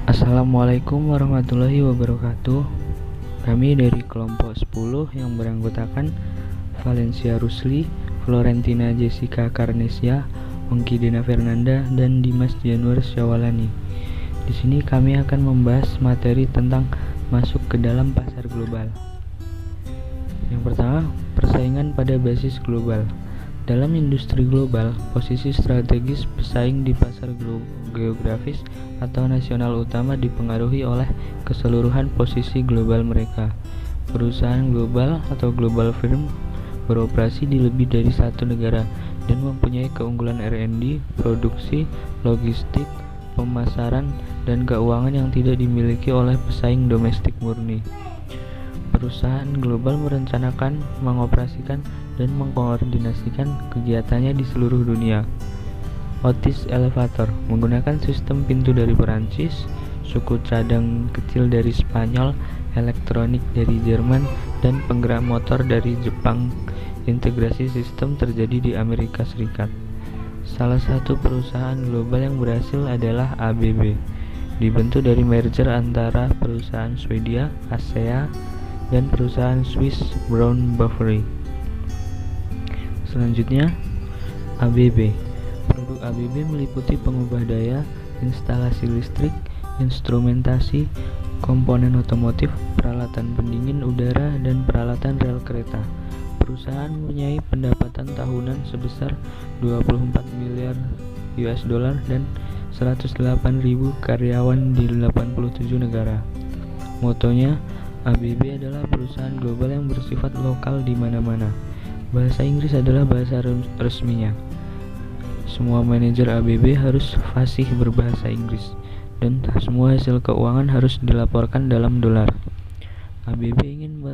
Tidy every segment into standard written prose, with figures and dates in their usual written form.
Assalamualaikum warahmatullahi wabarakatuh. Kami dari kelompok 10 yang beranggotakan Valencia Rusli, Florentina Jessica Karnesia, Ongki Dena Fernanda, dan Dimas Januar Syawalani. Di sini kami akan membahas materi tentang masuk ke dalam pasar global. Yang pertama, persaingan pada basis global. Dalam industri global, posisi strategis pesaing di pasar geografis atau nasional utama dipengaruhi oleh keseluruhan posisi global mereka. Perusahaan global atau global firm beroperasi di lebih dari satu negara dan mempunyai keunggulan R&D, produksi, logistik, pemasaran, dan keuangan yang tidak dimiliki oleh pesaing domestik murni. Perusahaan global merencanakan, mengoperasikan, dan mengkoordinasikan kegiatannya di seluruh dunia. Otis Elevator menggunakan sistem pintu dari Perancis, suku cadang kecil dari Spanyol, elektronik dari Jerman, dan penggerak motor dari Jepang. Integrasi sistem terjadi di Amerika Serikat. Salah satu perusahaan global yang berhasil adalah ABB. Dibentuk dari merger antara perusahaan Swedia, ASEA, dan perusahaan Swiss Brown Boveri. Selanjutnya, ABB. Produk ABB meliputi pengubah daya, instalasi listrik, instrumentasi, komponen otomotif, peralatan pendingin udara, dan peralatan rel kereta. Perusahaan mempunyai pendapatan tahunan sebesar 24 miliar US dollar dan 108.000 karyawan di 87 negara. Motonya, ABB adalah perusahaan global yang bersifat lokal di mana-mana. Bahasa Inggris adalah bahasa resminya. Semua manajer ABB harus fasih berbahasa Inggris, dan semua hasil keuangan harus dilaporkan dalam dolar. ABB ingin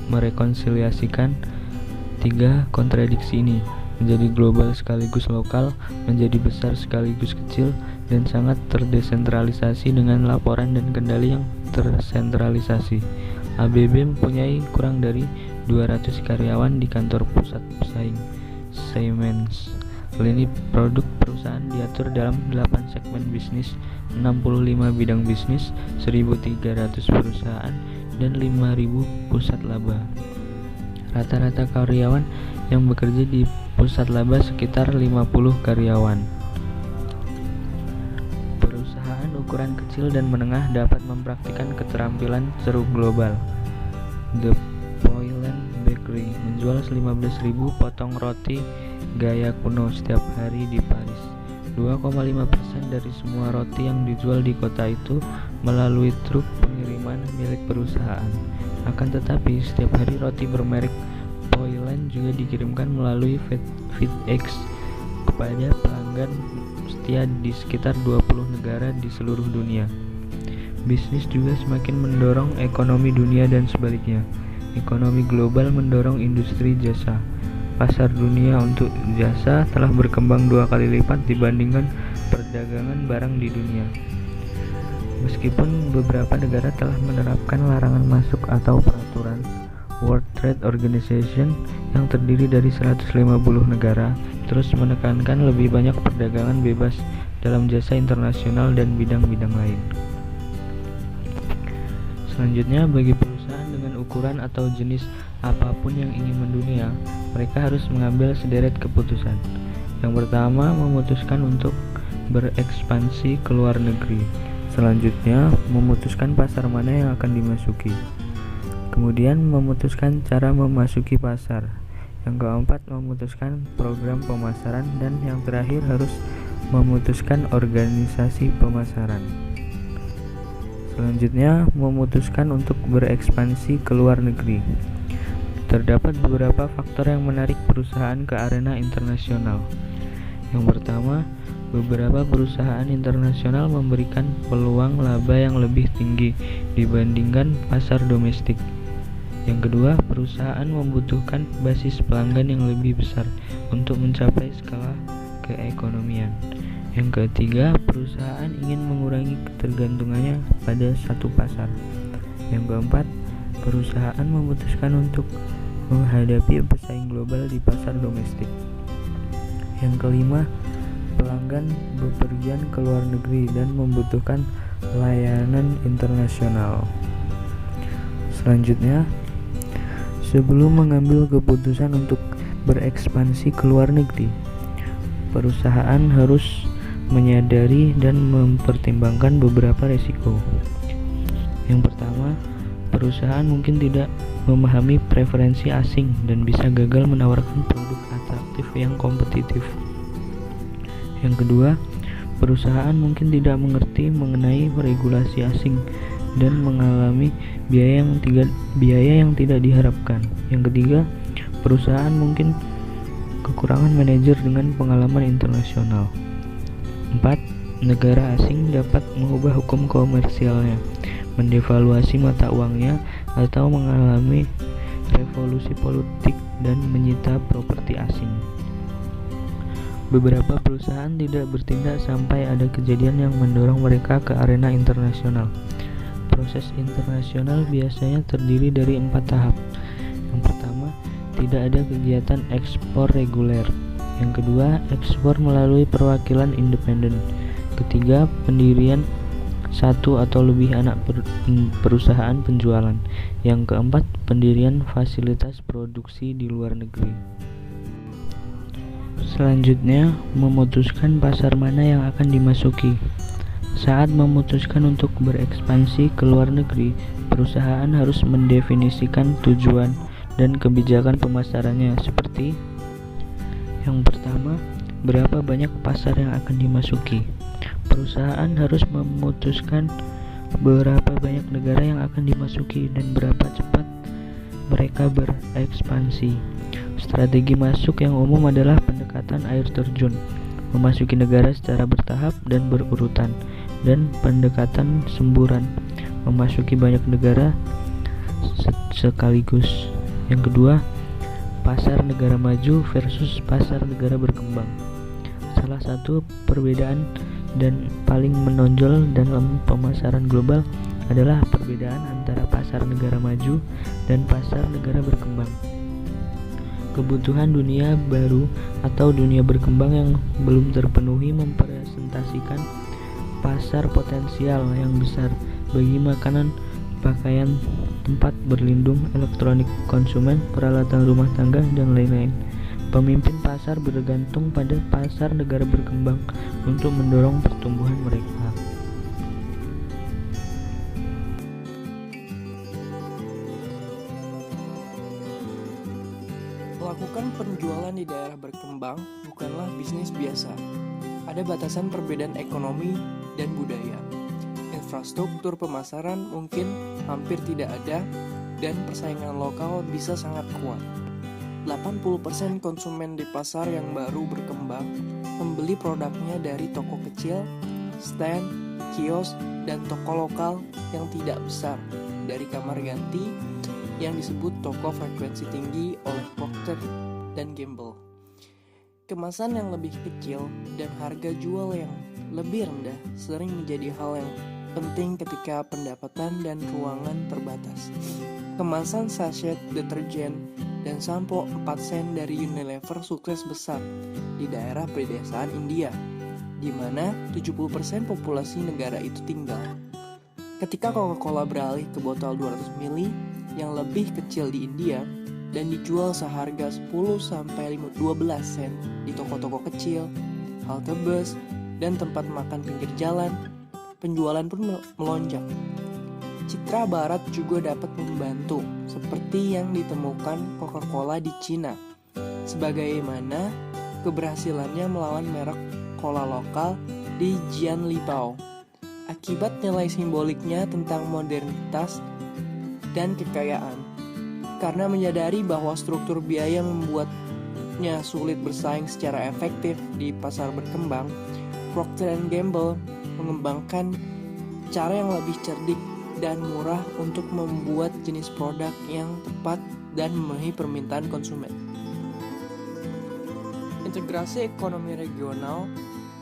merekonsiliasikan tiga kontradiksi ini, menjadi global sekaligus lokal, menjadi besar sekaligus kecil, dan sangat terdesentralisasi dengan laporan dan kendali yang tersentralisasi. ABB mempunyai kurang dari 200 karyawan di kantor pusat pesaing Siemens. Lini produk perusahaan diatur dalam 8 segmen bisnis, 65 bidang bisnis, 1.300 perusahaan, dan 5.000 pusat laba. Rata-rata karyawan yang bekerja di pusat laba sekitar 50 karyawan. Perusahaan ukuran kecil dan menengah dapat mempraktikkan keterampilan seru global. The Poilen Bakery menjual 15.000 potong roti gaya kuno setiap hari di Paris. 2,5% dari semua roti yang dijual di kota itu melalui truk pengiriman milik perusahaan. Akan tetapi, setiap hari roti bermerek Poilen juga dikirimkan melalui FedEx kepada pelanggan setia di sekitar 20 negara di seluruh dunia. Bisnis juga semakin mendorong ekonomi dunia dan sebaliknya. Ekonomi global mendorong industri jasa. Pasar dunia untuk jasa telah berkembang 2 kali lipat dibandingkan perdagangan barang di dunia. Meskipun beberapa negara telah menerapkan larangan masuk atau peraturan World Trade Organization yang terdiri dari 150 negara, terus menekankan lebih banyak perdagangan bebas dalam jasa internasional dan bidang-bidang lain. Selanjutnya, bagi perusahaan dengan ukuran atau jenis apapun yang ingin mendunia, mereka harus mengambil sederet keputusan. Yang pertama, memutuskan untuk berekspansi ke luar negeri. Selanjutnya, memutuskan pasar mana yang akan dimasuki. Kemudian, memutuskan cara memasuki pasar. Yang keempat, memutuskan program pemasaran. Dan yang terakhir, harus memutuskan organisasi pemasaran. Selanjutnya, memutuskan untuk berekspansi ke luar negeri. Terdapat beberapa faktor yang menarik perusahaan ke arena internasional. Yang pertama, beberapa perusahaan internasional memberikan peluang laba yang lebih tinggi dibandingkan pasar domestik. Yang kedua, perusahaan membutuhkan basis pelanggan yang lebih besar untuk mencapai skala keekonomian. Yang ketiga, perusahaan ingin mengurangi ketergantungannya pada satu pasar. Yang keempat, perusahaan memutuskan untuk menghadapi pesaing global di pasar domestik. Yang kelima, pelanggan bepergian ke luar negeri dan membutuhkan layanan internasional. Selanjutnya, sebelum mengambil keputusan untuk berekspansi ke luar negeri, perusahaan harus menyadari dan mempertimbangkan beberapa risiko. Yang pertama, perusahaan mungkin tidak memahami preferensi asing dan bisa gagal menawarkan produk atraktif yang kompetitif. Yang kedua, perusahaan mungkin tidak mengerti mengenai regulasi asing dan mengalami biaya yang tidak diharapkan. Yang ketiga, perusahaan mungkin kekurangan manajer dengan pengalaman internasional. 4. Negara asing dapat mengubah hukum komersialnya, mendevaluasi mata uangnya, atau mengalami revolusi politik dan menyita properti asing. Beberapa perusahaan tidak bertindak sampai ada kejadian yang mendorong mereka ke arena internasional. Proses internasional biasanya terdiri dari 4 tahap. Yang pertama, tidak ada kegiatan ekspor reguler. Yang kedua, ekspor melalui perwakilan independen. Ketiga, pendirian satu atau lebih anak perusahaan penjualan. Yang keempat, pendirian fasilitas produksi di luar negeri. Selanjutnya, memutuskan pasar mana yang akan dimasuki. Saat memutuskan untuk berekspansi ke luar negeri, perusahaan harus mendefinisikan tujuan dan kebijakan pemasarannya, seperti yang pertama, berapa banyak pasar yang akan dimasuki. Perusahaan harus memutuskan berapa banyak negara yang akan dimasuki dan berapa cepat mereka berekspansi. Strategi masuk yang umum adalah pendekatan air terjun, memasuki negara secara bertahap dan berurutan, dan pendekatan semburan, memasuki banyak negara sekaligus. Yang kedua, pasar negara maju versus pasar negara berkembang. Salah satu perbedaan dan paling menonjol dalam pemasaran global adalah perbedaan antara pasar negara maju dan pasar negara berkembang. Kebutuhan dunia baru atau dunia berkembang yang belum terpenuhi mempresentasikan pasar potensial yang besar bagi makanan, pakaian, tempat berlindung, elektronik konsumen, peralatan rumah tangga, dan lain-lain. Pemimpin pasar bergantung pada pasar negara berkembang untuk mendorong pertumbuhan mereka. Melakukan penjualan di daerah berkembang bukanlah bisnis biasa. Ada batasan perbedaan ekonomi dan budaya. Infrastruktur pemasaran mungkin hampir tidak ada dan persaingan lokal bisa sangat kuat. 80% konsumen di pasar yang baru berkembang membeli produknya dari toko kecil, stand, kios, dan toko lokal yang tidak besar, dari kamar ganti yang disebut toko frekuensi tinggi oleh Procter dan Gamble. Kemasan yang lebih kecil dan harga jual yang lebih rendah sering menjadi hal yang penting ketika pendapatan dan ruangan terbatas. Kemasan sachet deterjen dan sampo 4 sen dari Unilever sukses besar di daerah pedesaan India, di mana 70% populasi negara itu tinggal. Ketika Coca-Cola beralih ke botol 200 ml yang lebih kecil di India dan dijual seharga 10-12 sen di toko-toko kecil, halte bus, dan tempat makan pinggir jalan, penjualan pun melonjak. Citra Barat juga dapat membantu, seperti yang ditemukan Coca-Cola di Cina, sebagaimana keberhasilannya melawan merek cola lokal di Jianlipao. Akibat nilai simboliknya tentang modernitas dan kekayaan. Karena menyadari bahwa struktur biaya membuatnya sulit bersaing secara efektif di pasar berkembang, Procter & Gamble mengembangkan cara yang lebih cerdik dan murah untuk membuat jenis produk yang tepat dan memenuhi permintaan konsumen. Integrasi ekonomi regional,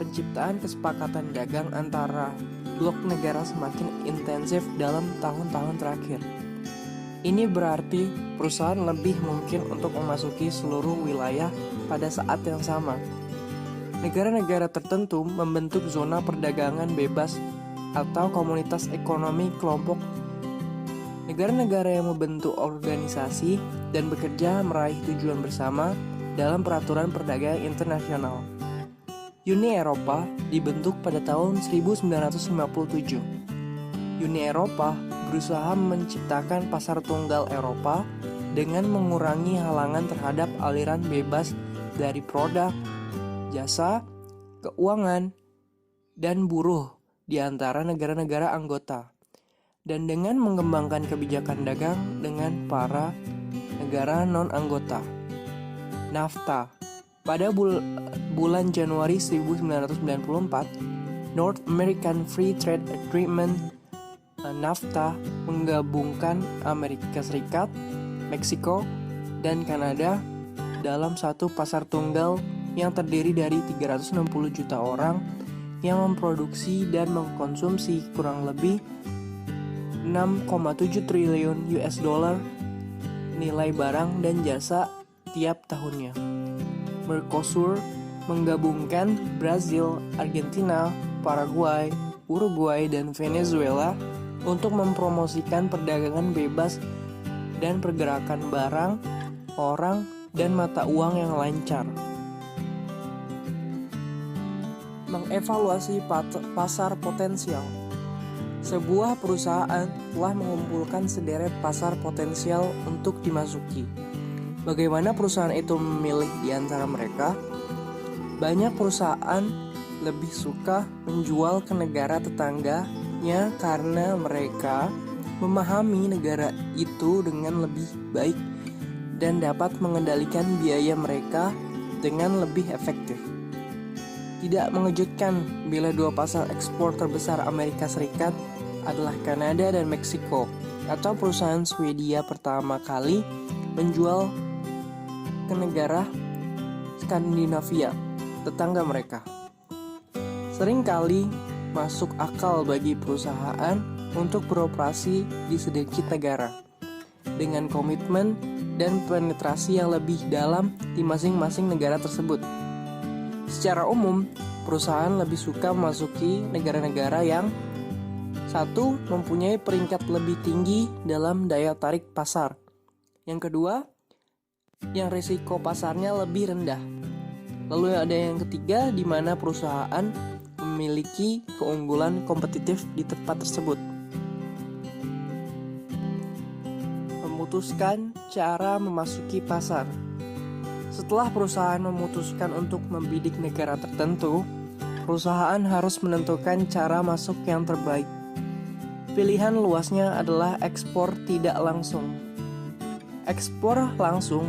penciptaan kesepakatan dagang antara blok negara semakin intensif dalam tahun-tahun terakhir. Ini berarti perusahaan lebih mungkin untuk memasuki seluruh wilayah pada saat yang sama. Negara-negara tertentu membentuk zona perdagangan bebas atau komunitas ekonomi kelompok. Negara-negara yang membentuk organisasi dan bekerja meraih tujuan bersama dalam peraturan perdagangan internasional. Uni Eropa dibentuk pada tahun 1957. Uni Eropa berusaha menciptakan pasar tunggal Eropa dengan mengurangi halangan terhadap aliran bebas dari produk, jasa, keuangan, dan buruh di antara negara-negara anggota, dan dengan mengembangkan kebijakan dagang dengan para negara non-anggota. NAFTA. Pada bulan Januari 1994, North American Free Trade Agreement NAFTA menggabungkan Amerika Serikat, Meksiko, dan Kanada dalam satu pasar tunggal yang terdiri dari 360 juta orang yang memproduksi dan mengkonsumsi kurang lebih 6,7 triliun US dollar nilai barang dan jasa tiap tahunnya. Mercosur menggabungkan Brazil, Argentina, Paraguay, Uruguay, dan Venezuela untuk mempromosikan perdagangan bebas dan pergerakan barang, orang, dan mata uang yang lancar. Mengevaluasi pasar potensial. Sebuah perusahaan telah mengumpulkan sederet pasar potensial untuk dimasuki. Bagaimana perusahaan itu memilih di antara mereka? Banyak perusahaan lebih suka menjual ke negara tetangganya karena mereka memahami negara itu dengan lebih baik dan dapat mengendalikan biaya mereka dengan lebih efektif. Tidak mengejutkan bila dua pasar ekspor terbesar Amerika Serikat adalah Kanada dan Meksiko, atau perusahaan Swedia pertama kali menjual ke negara Skandinavia, tetangga mereka. Seringkali masuk akal bagi perusahaan untuk beroperasi di sedikit negara dengan komitmen dan penetrasi yang lebih dalam di masing-masing negara tersebut. Secara umum, perusahaan lebih suka memasuki negara-negara yang satu, mempunyai peringkat lebih tinggi dalam daya tarik pasar. Yang kedua, yang risiko pasarnya lebih rendah. Lalu ada yang ketiga, di mana perusahaan memiliki keunggulan kompetitif di tempat tersebut. Memutuskan cara memasuki pasar. Setelah perusahaan memutuskan untuk membidik negara tertentu, perusahaan harus menentukan cara masuk yang terbaik. Pilihan luasnya adalah ekspor tidak langsung. Ekspor langsung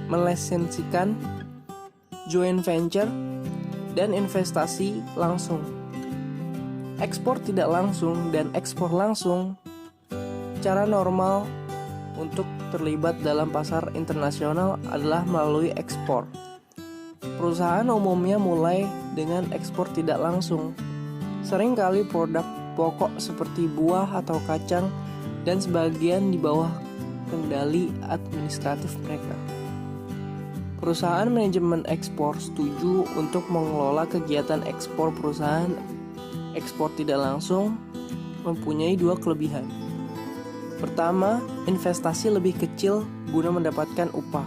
melisensikan joint venture dan investasi langsung. Ekspor tidak langsung dan ekspor langsung cara normal untuk terlibat dalam pasar internasional adalah melalui ekspor. Perusahaan umumnya mulai dengan ekspor tidak langsung. Seringkali produk pokok seperti buah atau kacang dan sebagian di bawah kendali administratif mereka. Perusahaan manajemen ekspor setuju untuk mengelola kegiatan ekspor. Perusahaan ekspor tidak langsung mempunyai dua kelebihan. Pertama, investasi lebih kecil guna mendapatkan upah.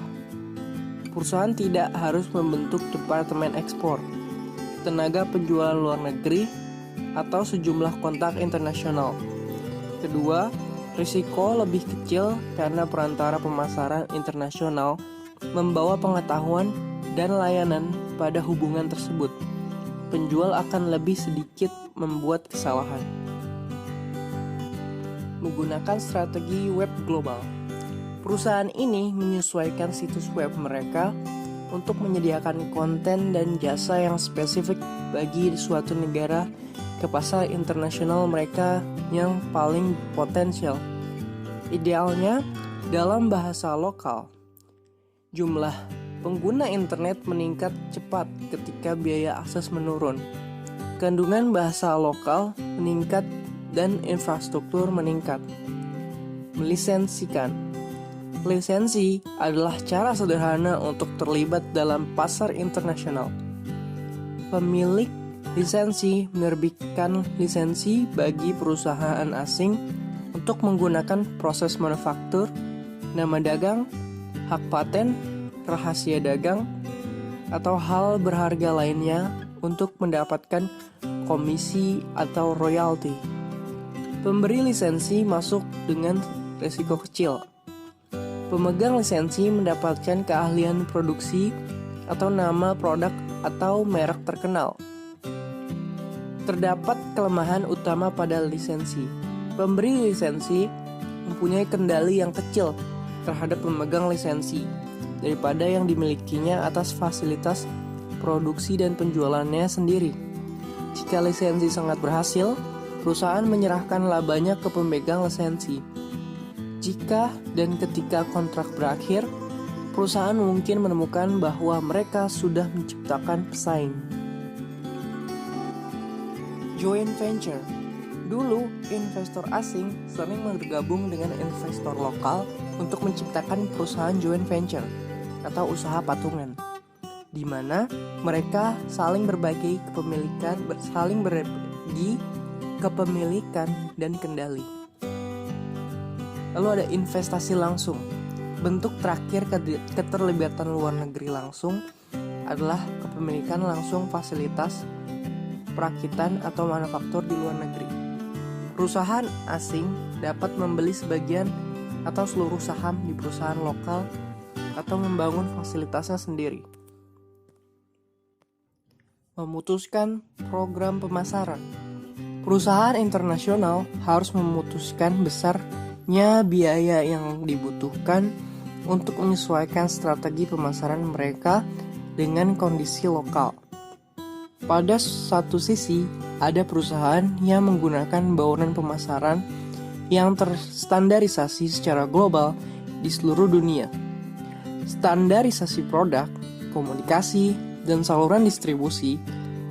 Perusahaan tidak harus membentuk departemen ekspor, tenaga penjualan luar negeri, atau sejumlah kontak internasional. Kedua, risiko lebih kecil karena perantara pemasaran internasional membawa pengetahuan dan layanan pada hubungan tersebut. Penjual akan lebih sedikit membuat kesalahan. Menggunakan strategi web global. Perusahaan ini menyesuaikan situs web mereka untuk menyediakan konten dan jasa yang spesifik bagi suatu negara ke pasar internasional mereka yang paling potensial. Idealnya dalam bahasa lokal. Jumlah pengguna internet meningkat cepat ketika biaya akses menurun. Kandungan bahasa lokal meningkat dan infrastruktur meningkat. Melisensikan. Lisensi adalah cara sederhana untuk terlibat dalam pasar internasional. Pemilik lisensi menerbitkan lisensi bagi perusahaan asing untuk menggunakan proses manufaktur, nama dagang, hak paten, rahasia dagang, atau hal berharga lainnya untuk mendapatkan komisi atau royalti. Pemberi lisensi masuk dengan risiko kecil. Pemegang lisensi mendapatkan keahlian produksi atau nama produk atau merek terkenal. Terdapat kelemahan utama pada lisensi. Pemberi lisensi mempunyai kendali yang kecil terhadap pemegang lisensi daripada yang dimilikinya atas fasilitas produksi dan penjualannya sendiri. Jika lisensi sangat berhasil, perusahaan menyerahkan labanya ke pemegang lisensi. Jika dan ketika kontrak berakhir, perusahaan mungkin menemukan bahwa mereka sudah menciptakan pesaing. Joint venture. Dulu, investor asing sering bergabung dengan investor lokal untuk menciptakan perusahaan joint venture atau usaha patungan, di mana mereka saling berbagi kepemilikan dan kendali. Lalu ada investasi langsung. Bentuk terakhir keterlibatan luar negeri langsung adalah kepemilikan langsung fasilitas perakitan atau manufaktur di luar negeri. Perusahaan asing dapat membeli sebagian atau seluruh saham di perusahaan lokal atau membangun fasilitasnya sendiri. Memutuskan program pemasaran. Perusahaan internasional harus memutuskan besarnya biaya yang dibutuhkan untuk menyesuaikan strategi pemasaran mereka dengan kondisi lokal. Pada satu sisi, ada perusahaan yang menggunakan bauran pemasaran yang terstandarisasi secara global di seluruh dunia. Standarisasi produk, komunikasi, dan saluran distribusi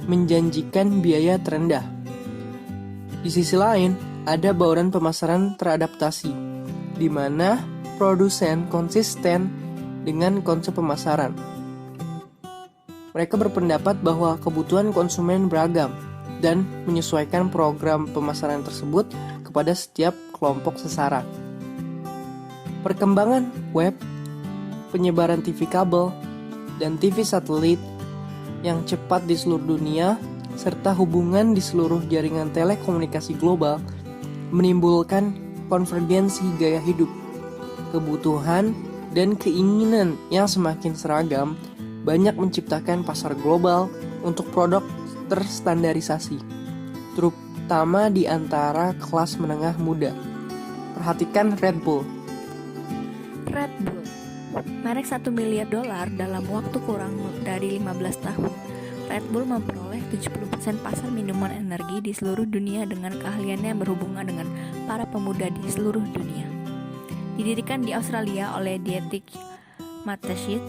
menjanjikan biaya terendah. Di sisi lain, ada bauran pemasaran teradaptasi, di mana produsen konsisten dengan konsep pemasaran. Mereka berpendapat bahwa kebutuhan konsumen beragam dan menyesuaikan program pemasaran tersebut kepada setiap kelompok sasaran. Perkembangan web, penyebaran TV kabel, dan TV satelit yang cepat di seluruh dunia, serta hubungan di seluruh jaringan telekomunikasi global menimbulkan konvergensi gaya hidup, kebutuhan, dan keinginan yang semakin seragam, banyak menciptakan pasar global untuk produk terstandarisasi, terutama di antara kelas menengah muda. Perhatikan Red Bull. Red Bull, merek $1 miliar dalam waktu kurang dari 15 tahun. Red Bull memperoleh 70% pasar minuman energi di seluruh dunia dengan keahliannya yang berhubungan dengan para pemuda di seluruh dunia. Didirikan di Australia oleh Dietrich Mateschitz,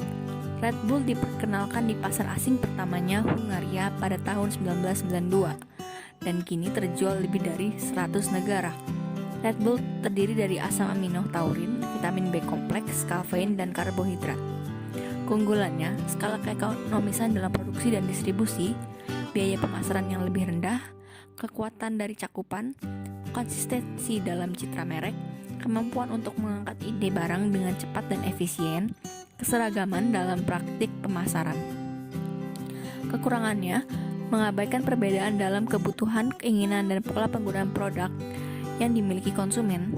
Red Bull diperkenalkan di pasar asing pertamanya Hungaria pada tahun 1992 dan kini terjual lebih dari 100 negara. Red Bull terdiri dari asam amino taurin, vitamin B kompleks, kafein, dan karbohidrat. Keunggulannya, skala keekonomisan dalam produksi dan distribusi, biaya pemasaran yang lebih rendah, kekuatan dari cakupan, konsistensi dalam citra merek, kemampuan untuk mengangkat ide barang dengan cepat dan efisien, keseragaman dalam praktik pemasaran. Kekurangannya, mengabaikan perbedaan dalam kebutuhan, keinginan, dan pola penggunaan produk yang dimiliki konsumen,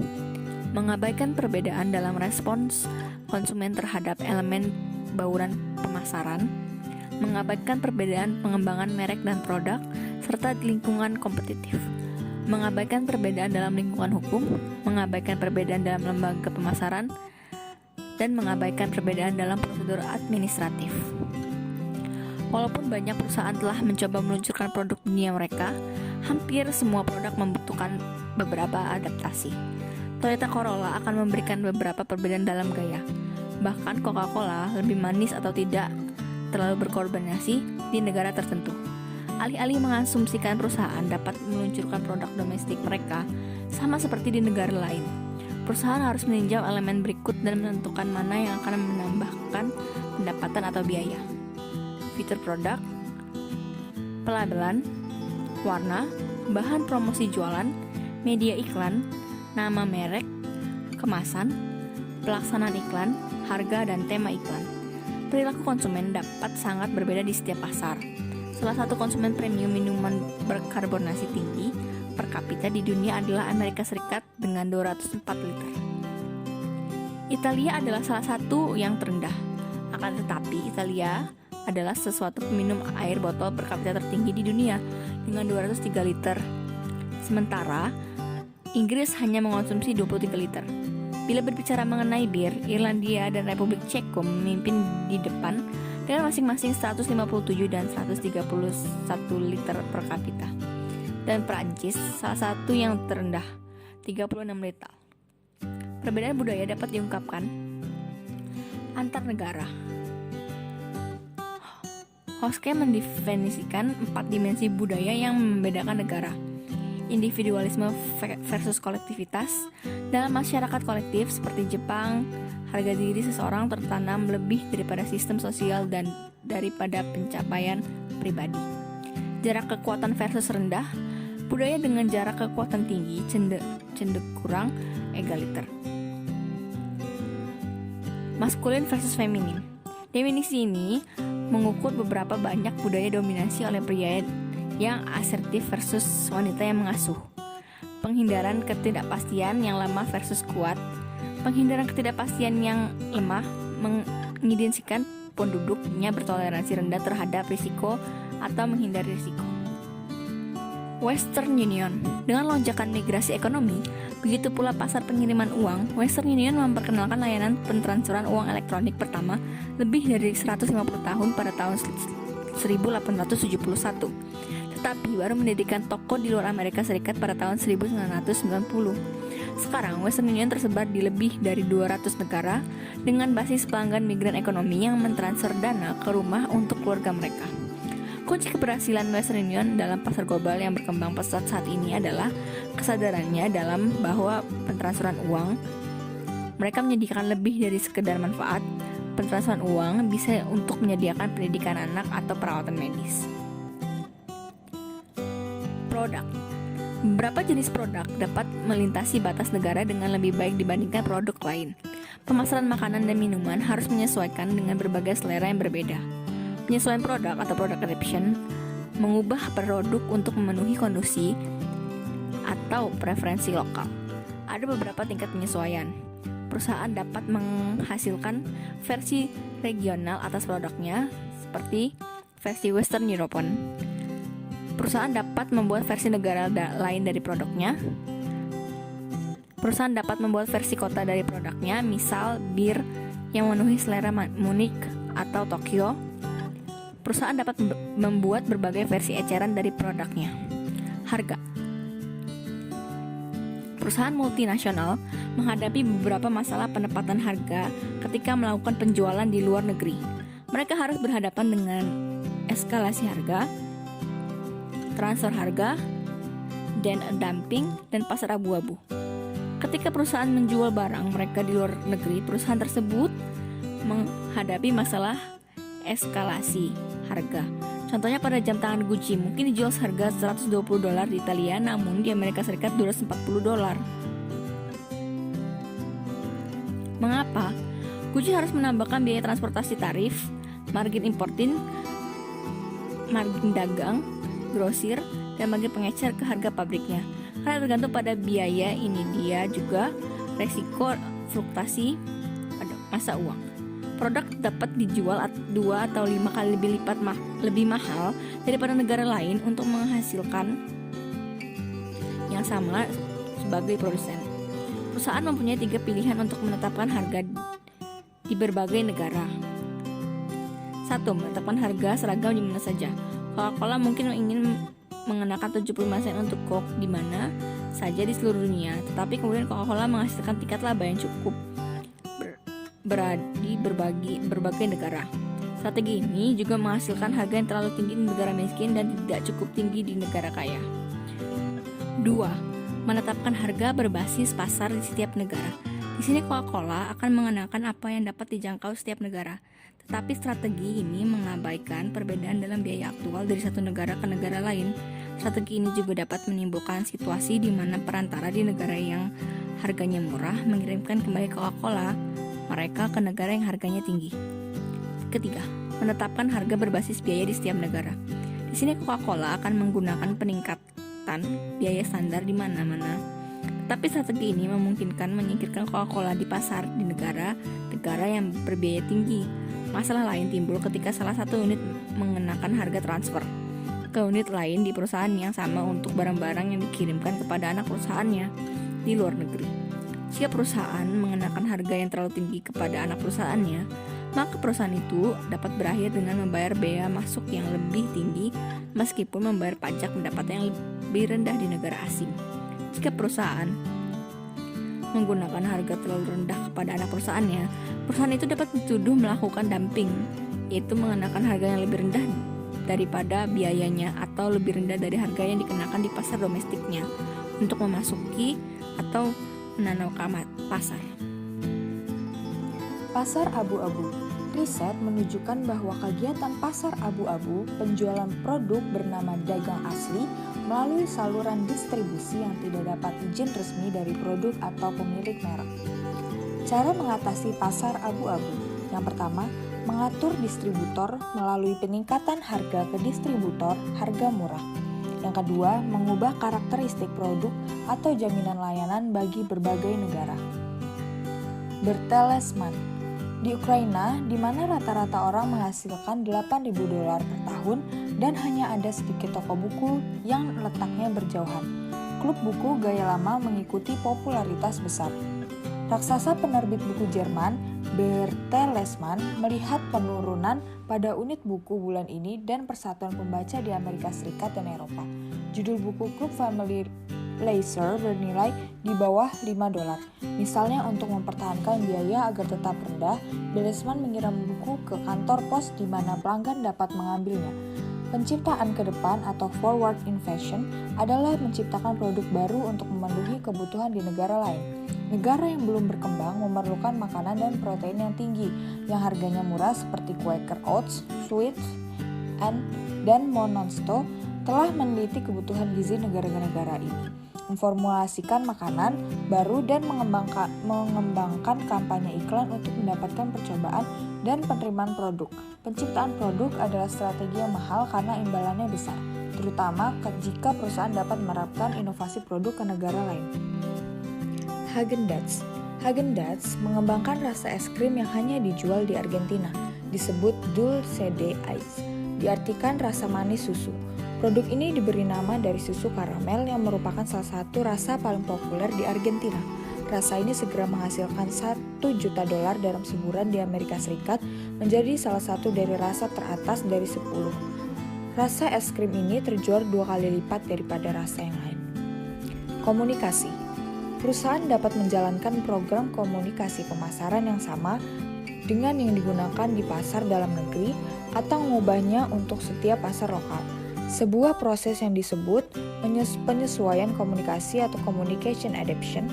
mengabaikan perbedaan dalam respons konsumen terhadap elemen bauran pemasaran, mengabaikan perbedaan pengembangan merek dan produk, serta lingkungan kompetitif, mengabaikan perbedaan dalam lingkungan hukum, mengabaikan perbedaan dalam lembaga pemasaran, dan mengabaikan perbedaan dalam prosedur administratif. Walaupun banyak perusahaan telah mencoba meluncurkan produk dunia mereka, hampir semua produk membutuhkan beberapa adaptasi. Toyota Corolla akan memberikan beberapa perbedaan dalam gaya. Bahkan Coca-Cola lebih manis atau tidak terlalu berkoordinasi di negara tertentu. Alih-alih mengasumsikan perusahaan dapat meluncurkan produk domestik mereka sama seperti di negara lain, Perusahaan harus meninjau elemen berikut dan menentukan mana yang akan menambahkan pendapatan atau biaya. Fitur produk, pelabelan, warna, bahan promosi jualan, media iklan, nama merek, kemasan, pelaksanaan iklan, harga dan tema iklan. Perilaku konsumen dapat sangat berbeda di setiap pasar. Salah satu konsumen premium minuman berkarbonasi tinggi per kapita di dunia adalah Amerika Serikat dengan 204 liter. Italia adalah salah satu yang terendah. Akan tetapi, Italia adalah sesuatu peminum air botol per kapita tertinggi di dunia dengan 203 liter. Sementara, Inggris hanya mengonsumsi 23 liter. Bila berbicara mengenai bir, Irlandia dan Republik Ceko memimpin di depan dengan masing-masing 157 dan 131 liter per kapita. Dan Prancis salah satu yang terendah, 36 liter. Perbedaan budaya dapat diungkapkan antar negara. Hoske mendefinisikan 4 dimensi budaya yang membedakan negara. Individualisme versus kolektivitas. Dalam masyarakat kolektif seperti Jepang, harga diri seseorang tertanam lebih daripada sistem sosial dan daripada pencapaian pribadi. Jarak kekuatan versus rendah. Budaya dengan jarak kekuatan tinggi cenderung kurang egaliter. Maskulin versus feminin. Definisi ini mengukur beberapa banyak budaya dominasi oleh pria yang asertif versus wanita yang mengasuh. Penghindaran ketidakpastian yang lemah versus kuat. Penghindaran ketidakpastian yang lemah mengidentikan penduduknya bertoleransi rendah terhadap risiko atau menghindari risiko. Western Union. Dengan lonjakan migrasi ekonomi, begitu pula pasar pengiriman uang, Western Union memperkenalkan layanan pentransferan uang elektronik pertama lebih dari 150 tahun pada tahun 1871. Tetapi baru mendirikan toko di luar Amerika Serikat pada tahun 1990. Sekarang, Western Union tersebar di lebih dari 200 negara dengan basis pelanggan migran ekonomi yang mentransfer dana ke rumah untuk keluarga mereka. Kunci keberhasilan Western Union dalam pasar global yang berkembang pesat saat ini adalah kesadarannya dalam bahwa pentransferan uang mereka menyediakan lebih dari sekedar manfaat. Pentransferan uang bisa untuk menyediakan pendidikan anak atau perawatan medis. Produk. Beberapa jenis produk dapat melintasi batas negara dengan lebih baik dibandingkan produk lain. Pemasaran makanan dan minuman harus menyesuaikan dengan berbagai selera yang berbeda. Penyesuaian produk atau product adaptation mengubah produk untuk memenuhi kondisi atau preferensi lokal. Ada beberapa tingkat penyesuaian. Perusahaan dapat menghasilkan versi regional atas produknya seperti versi Western European. Perusahaan dapat membuat versi negara lain dari produknya. Perusahaan dapat membuat versi kota dari produknya, misal bir yang memenuhi selera Munich atau Tokyo. Perusahaan dapat membuat berbagai versi eceran dari produknya. Harga. Perusahaan multinasional menghadapi beberapa masalah penempatan harga ketika melakukan penjualan di luar negeri. Mereka harus berhadapan dengan eskalasi harga, transfer harga, dan dumping, dan pasar abu-abu. Ketika perusahaan menjual barang mereka di luar negeri, perusahaan tersebut menghadapi masalah eskalasi harga. Contohnya pada jam tangan Gucci mungkin dijual seharga $120 di Italia, namun di Amerika Serikat $240. Mengapa? Gucci harus menambahkan biaya transportasi tarif, margin importin, margin dagang, grosir, dan margin pengecer ke harga pabriknya. Karena tergantung pada biaya ini dia juga resiko fluktuasi pada masa uang. Produk dapat dijual 2 atau 5 kali lebih mahal daripada negara lain untuk menghasilkan yang sama sebagai produsen. Perusahaan mempunyai 3 pilihan untuk menetapkan harga di berbagai negara. 1. Menetapkan harga seragam di mana saja. Coca-Cola mungkin ingin mengenakan 75 sen untuk Coke di mana saja di seluruh dunia, tetapi kemudian Coca-Cola menghasilkan tiket laba yang cukup berada di berbagai negara. Strategi ini juga menghasilkan harga yang terlalu tinggi di negara miskin dan tidak cukup tinggi di negara kaya. 2. menetapkan harga berbasis pasar di setiap negara. Di sini Coca-Cola akan mengenakan apa yang dapat dijangkau setiap negara. Tetapi strategi ini mengabaikan perbedaan dalam biaya aktual dari satu negara ke negara lain. Strategi ini juga dapat menimbulkan situasi di mana perantara di negara yang harganya murah mengirimkan kembali Coca-Cola mereka ke negara yang harganya tinggi. Ketiga, menetapkan harga berbasis biaya di setiap negara. Di sini Coca-Cola akan menggunakan peningkatan biaya standar di mana-mana. Tetapi strategi ini memungkinkan menyingkirkan Coca-Cola di pasar di negara yang berbiaya tinggi. Masalah lain timbul ketika salah satu unit mengenakan harga transfer ke unit lain di perusahaan yang sama untuk barang-barang yang dikirimkan kepada anak perusahaannya di luar negeri. Jika perusahaan mengenakan harga yang terlalu tinggi kepada anak perusahaannya, maka perusahaan itu dapat berakhir dengan membayar bea masuk yang lebih tinggi meskipun membayar pajak pendapatan yang lebih rendah di negara asing. Jika perusahaan menggunakan harga terlalu rendah kepada anak perusahaannya, perusahaan itu dapat dituduh melakukan dumping, yaitu mengenakan harga yang lebih rendah daripada biayanya atau lebih rendah dari harga yang dikenakan di pasar domestiknya untuk memasuki atau menanakan pasar. Pasar abu-abu. Riset menunjukkan bahwa kegiatan pasar abu-abu, penjualan produk bernama dagang asli melalui saluran distribusi yang tidak dapat izin resmi dari produk atau pemilik merek. Cara mengatasi pasar abu-abu. Yang pertama, mengatur distributor melalui peningkatan harga ke distributor harga murah. Yang kedua, mengubah karakteristik produk atau jaminan layanan bagi berbagai negara. Bertelsmann. Di Ukraina, di mana rata-rata orang menghasilkan $8.000 per tahun dan hanya ada sedikit toko buku yang letaknya berjauhan. Klub buku gaya lama mengikuti popularitas besar. Raksasa penerbit buku Jerman, Bertelsmann, melihat penurunan pada unit buku bulan ini dan persatuan pembaca di Amerika Serikat dan Eropa. Judul buku Klub Family Leisure bernilai di bawah $5. Misalnya untuk mempertahankan biaya agar tetap rendah, Bertelsmann mengirim buku ke kantor pos di mana pelanggan dapat mengambilnya. Penciptaan ke depan atau forward innovation adalah menciptakan produk baru untuk memenuhi kebutuhan di negara lain. Negara yang belum berkembang memerlukan makanan dan protein yang tinggi, yang harganya murah seperti Quaker Oats, Sweet, dan Monsanto telah meneliti kebutuhan gizi negara-negara ini, memformulasikan makanan baru dan mengembangkan kampanye iklan untuk mendapatkan percobaan dan penerimaan produk. Penciptaan produk adalah strategi yang mahal karena imbalannya besar, terutama jika perusahaan dapat menerapkan inovasi produk ke negara lain. Häagen-Dazs. Häagen-Dazs mengembangkan rasa es krim yang hanya dijual di Argentina, disebut dulce de ice, diartikan rasa manis susu. Produk ini diberi nama dari susu karamel yang merupakan salah satu rasa paling populer di Argentina. Rasa ini segera menghasilkan $1 juta dalam sebulan di Amerika Serikat, menjadi salah satu dari rasa teratas dari 10. Rasa es krim ini terjual 2 kali lipat daripada rasa yang lain. Komunikasi. Perusahaan dapat menjalankan program komunikasi pemasaran yang sama dengan yang digunakan di pasar dalam negeri atau mengubahnya untuk setiap pasar lokal. Sebuah proses yang disebut penyesuaian komunikasi atau communication adaptation.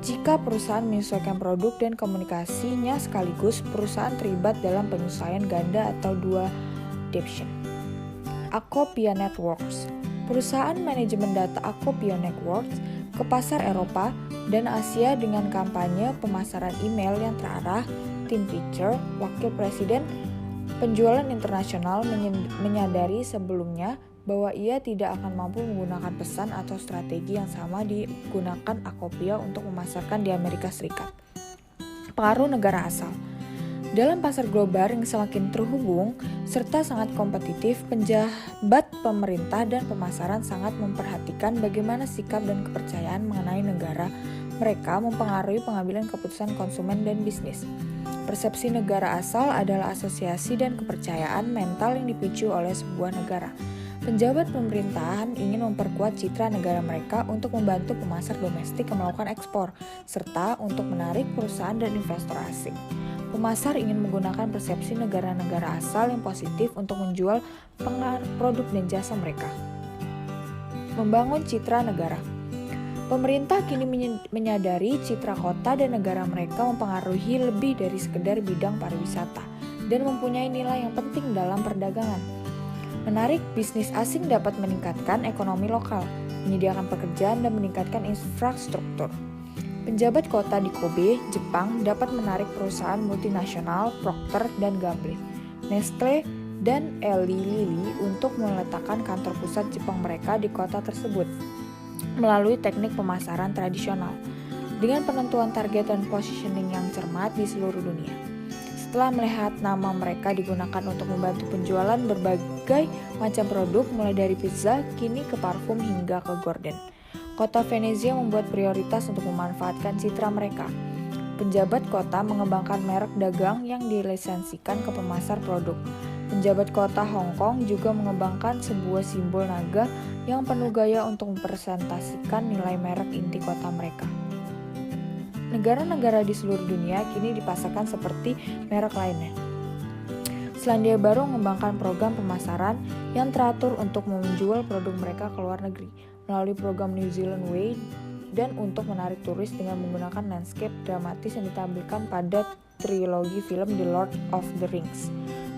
Jika perusahaan menyesuaikan produk dan komunikasinya sekaligus, perusahaan terlibat dalam penyesuaian ganda atau dual adaptation. Acopia Networks. Perusahaan manajemen data Acopia Networks ke pasar Eropa dan Asia dengan kampanye pemasaran email yang terarah. Tim Pitcher, wakil presiden penjualan internasional, menyadari sebelumnya bahwa ia tidak akan mampu menggunakan pesan atau strategi yang sama digunakan Acopia untuk memasarkan di Amerika Serikat. Pengaruh negara asal. Dalam pasar global yang semakin terhubung serta sangat kompetitif, penjabat pemerintah dan pemasaran sangat memperhatikan bagaimana sikap dan kepercayaan mengenai negara mereka mempengaruhi pengambilan keputusan konsumen dan bisnis. Persepsi negara asal adalah asosiasi dan kepercayaan mental yang dipicu oleh sebuah negara. Penjabat pemerintahan ingin memperkuat citra negara mereka untuk membantu pemasar domestik yang melakukan ekspor, serta untuk menarik perusahaan dan investor asing. Pemasar ingin menggunakan persepsi negara-negara asal yang positif untuk menjual produk dan jasa mereka. Membangun citra negara. Pemerintah kini menyadari citra kota dan negara mereka mempengaruhi lebih dari sekedar bidang pariwisata dan mempunyai nilai yang penting dalam perdagangan. Menarik, bisnis asing dapat meningkatkan ekonomi lokal, menyediakan pekerjaan dan meningkatkan infrastruktur. Penjabat kota di Kobe, Jepang dapat menarik perusahaan multinasional Procter & Gamble, Nestle, dan Eli Lilly untuk meletakkan kantor pusat Jepang mereka di kota tersebut melalui teknik pemasaran tradisional dengan penentuan target dan positioning yang cermat di seluruh dunia. Setelah melihat nama mereka digunakan untuk membantu penjualan berbagai macam produk mulai dari pizza, kini ke parfum hingga ke gorden. Kota Venezia membuat prioritas untuk memanfaatkan citra mereka. Penjabat kota mengembangkan merek dagang yang dilisensikan ke pemasar produk. Penjabat kota Hong Kong juga mengembangkan sebuah simbol naga yang penuh gaya untuk mempresentasikan nilai merek inti kota mereka. Negara-negara di seluruh dunia kini dipasarkan seperti merek lainnya. Selandia Baru mengembangkan program pemasaran yang teratur untuk menjual produk mereka ke luar negeri melalui program New Zealand Way dan untuk menarik turis dengan menggunakan landscape dramatis yang ditampilkan pada trilogi film The Lord of the Rings.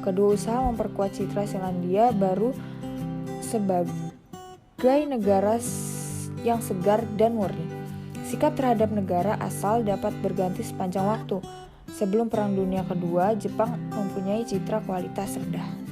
Kedua usaha memperkuat citra Selandia Baru sebagai negara yang segar dan murni. Sikap terhadap negara asal dapat berganti sepanjang waktu. Sebelum Perang Dunia Kedua, Jepang mempunyai citra kualitas rendah.